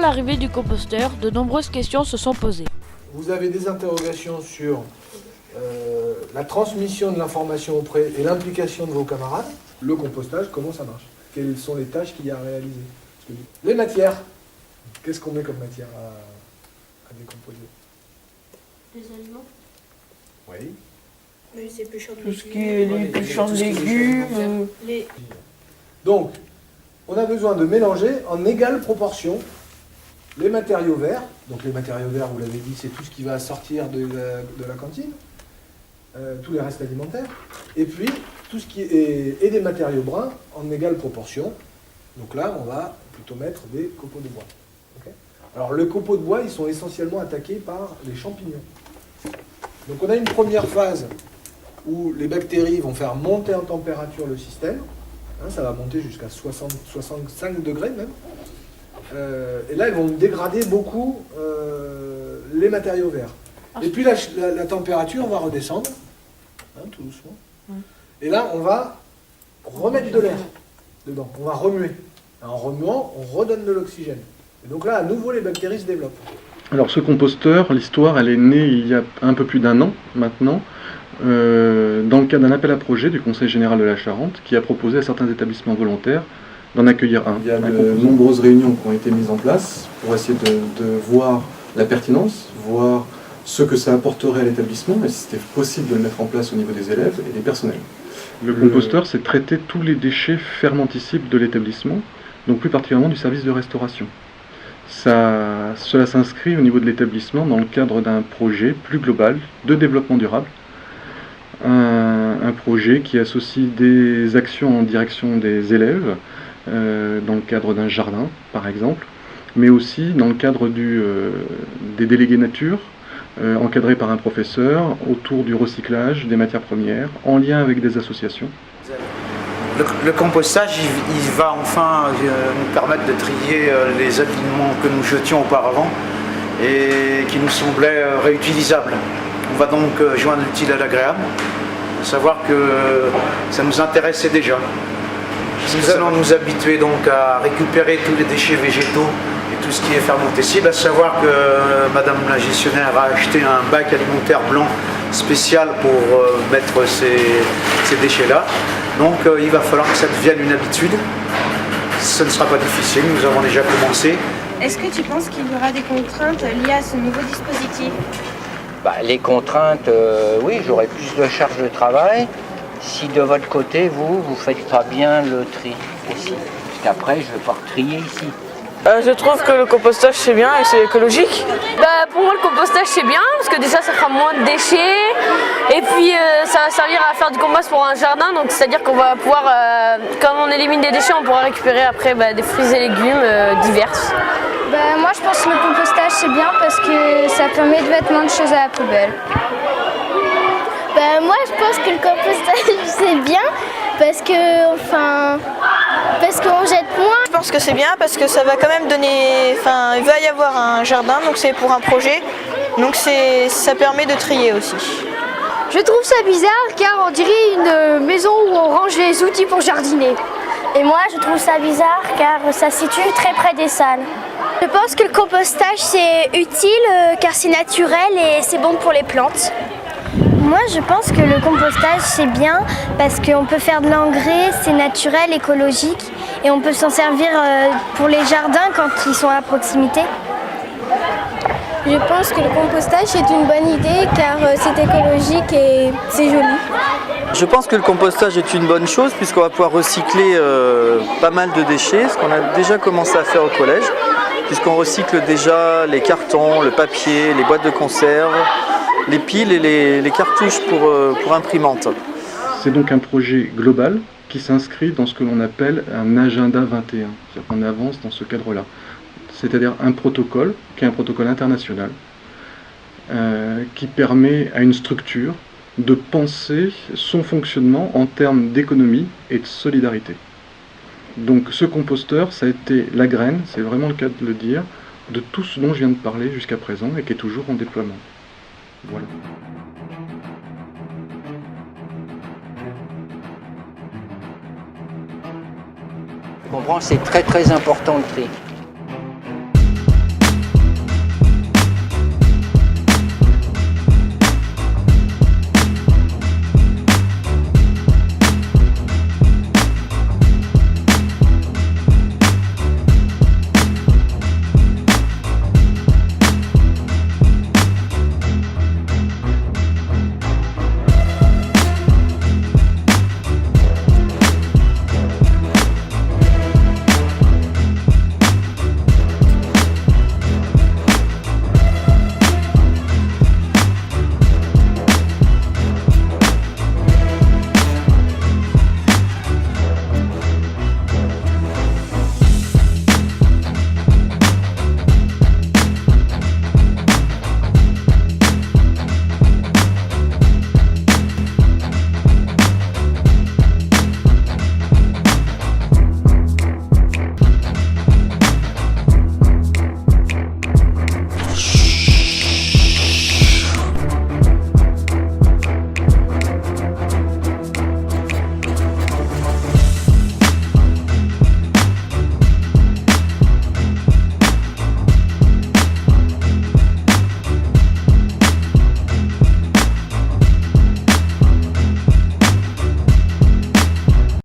l'arrivée du composteur, de nombreuses questions se sont posées. Vous avez des interrogations sur la transmission de l'information auprès et l'implication de vos camarades. Le compostage, comment ça marche? Quelles sont les tâches qu'il y a à réaliser? Les matières, qu'est-ce qu'on met comme matière à décomposer? Les aliments. Oui. Mais c'est épluchures de Tout ce qui est les épluchures de légumes. Donc, on a besoin de mélanger en égale proportion les matériaux verts. Donc les matériaux verts, vous l'avez dit, c'est tout ce qui va sortir de la cantine, tous les restes alimentaires, et puis tout ce qui est et des matériaux bruns en égale proportion. Donc là, on va plutôt mettre des copeaux de bois. Okay. Alors les copeaux de bois, ils sont essentiellement attaqués par les champignons. Donc on a une première phase où les bactéries vont faire monter en température le système. Ça va monter jusqu'à 65 degrés même. Et là, elles vont dégrader beaucoup les matériaux verts. Et puis la température va redescendre, tout doucement. Et là, on va remettre de l'air dedans. On va remuer. En remuant, on redonne de l'oxygène. Et donc là, à nouveau, les bactéries se développent. Alors ce composteur, l'histoire, elle est née il y a un peu plus d'1 an maintenant, dans le cadre d'un appel à projet du Conseil général de la Charente, qui a proposé à certains établissements volontaires d'en accueillir un. Il y a de nombreuses réunions qui ont été mises en place pour essayer de voir la pertinence, voir ce que ça apporterait à l'établissement et si c'était possible de le mettre en place au niveau des élèves et des personnels. Le composteur, c'est traiter tous les déchets fermentescibles de l'établissement, donc plus particulièrement du service de restauration. Cela s'inscrit au niveau de l'établissement dans le cadre d'un projet plus global de développement durable. Un projet qui associe des actions en direction des élèves, dans le cadre d'un jardin par exemple, mais aussi dans le cadre des délégués nature, encadrés par un professeur, autour du recyclage des matières premières, en lien avec des associations. Le compostage, il va enfin nous permettre de trier les aliments que nous jetions auparavant et qui nous semblaient réutilisables. On va donc joindre l'utile à l'agréable, savoir que ça nous intéressait déjà. Nous allons nous habituer donc à récupérer tous les déchets végétaux et tout ce qui est fermentescible, à savoir que Madame la gestionnaire a acheté un bac alimentaire blanc spécial pour mettre ces déchets-là. Donc il va falloir que ça devienne une habitude. Ce ne sera pas difficile, nous avons déjà commencé. Est-ce que tu penses qu'il y aura des contraintes liées à ce nouveau dispositif? Les contraintes, oui, j'aurai plus de charge de travail. Si de votre côté, vous faites pas bien le tri aussi. Parce qu'après, je vais pas retrier ici. Je trouve que le compostage c'est bien et c'est écologique. Pour moi le compostage c'est bien parce que déjà ça fera moins de déchets et puis ça va servir à faire du compost pour un jardin, donc c'est à dire qu'on va pouvoir, quand on élimine des déchets, on pourra récupérer après des fruits et légumes divers. Moi je pense que le compostage c'est bien parce que ça permet de mettre moins de choses à la poubelle. Moi je pense que le compostage c'est bien parce qu'on jette moins. Je pense que c'est bien parce que ça va quand même donner, il va y avoir un jardin, donc c'est pour un projet, donc ça permet de trier aussi. Je trouve ça bizarre car on dirait une maison où on range les outils pour jardiner. Et moi je trouve ça bizarre car ça se situe très près des salles. Je pense que le compostage c'est utile car c'est naturel et c'est bon pour les plantes. Moi je pense que le compostage c'est bien parce qu'on peut faire de l'engrais, c'est naturel, écologique et on peut s'en servir pour les jardins quand ils sont à proximité. Je pense que le compostage c'est une bonne idée car c'est écologique et c'est joli. Je pense que le compostage est une bonne chose puisqu'on va pouvoir recycler pas mal de déchets, ce qu'on a déjà commencé à faire au collège, puisqu'on recycle déjà les cartons, le papier, les boîtes de conserve, les piles et les cartouches pour imprimantes. C'est donc un projet global qui s'inscrit dans ce que l'on appelle un agenda 21. C'est-à-dire qu'on avance dans ce cadre-là. C'est-à-dire un protocole, qui est un protocole international, qui permet à une structure de penser son fonctionnement en termes d'économie et de solidarité. Donc ce composteur, ça a été la graine, c'est vraiment le cas de le dire, de tout ce dont je viens de parler jusqu'à présent et qui est toujours en déploiement. Voilà. Je comprends, c'est très important le tri.